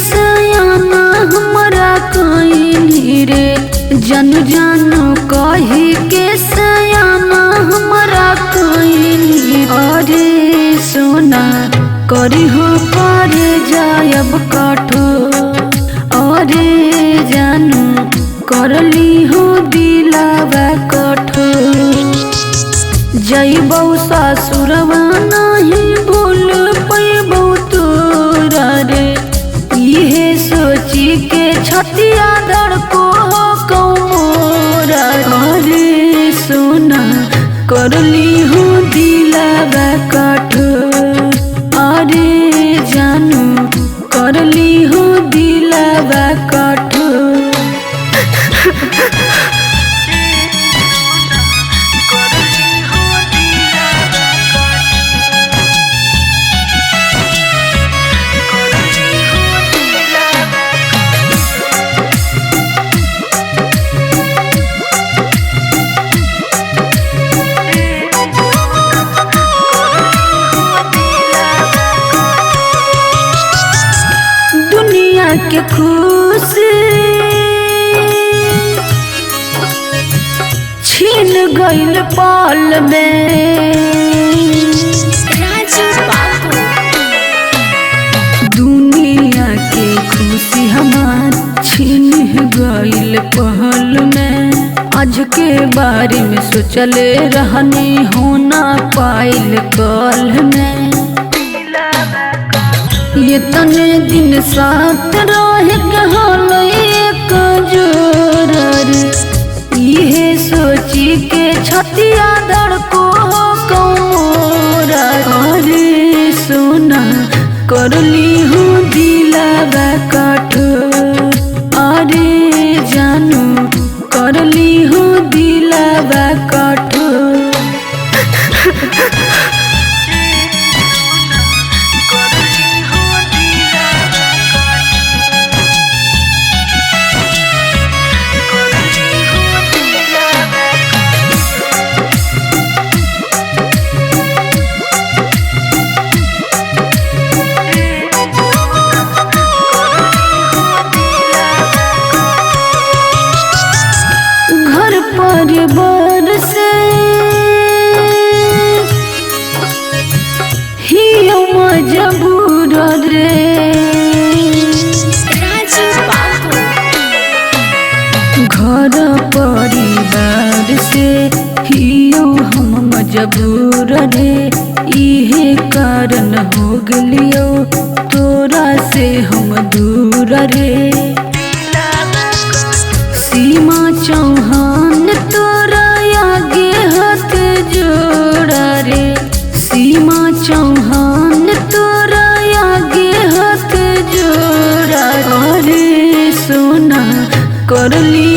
सयाना हमरा कहीं रे जानू जानू कही के सयाना हमरा कहीं। अरे सोना करी हो पर जायब कठोर, अरे जानू करली हो दिलावा कठोर। जइबौ ससुरवा नहीं भूल पैबौ तोरा रे, इहे सोची के छतिया धड़को कौमोरा। अरे सोना करली हो दिलावा कठोर, अरे जानू करली हो दिलावा कठोर। दुनिया के खुशी छीन गइल पल में, दुनिया के खुशी हमार छीन गइल पल में। आज के बारे में सोचले रहनी होना पाइल कल में। ये तने दिन साथ रह गल एक जोर, इहे सोची के छतिया धड़को कौमोरा। अरे सोना करली हो दिलावा कठोर, अरे जानू करली हो दिलावा कठोर। परिवार से ही मजबूर रे, घर परिवार से ही हम मजबूर रे। इहे कारण हो गलियो तोरा से हम दूर रे। सीमा चौहान तोरा आगे हाथ जोड़ा रे, सीमा चौहान तोरा आगे हाथ जोड़ा। अरे सोना करली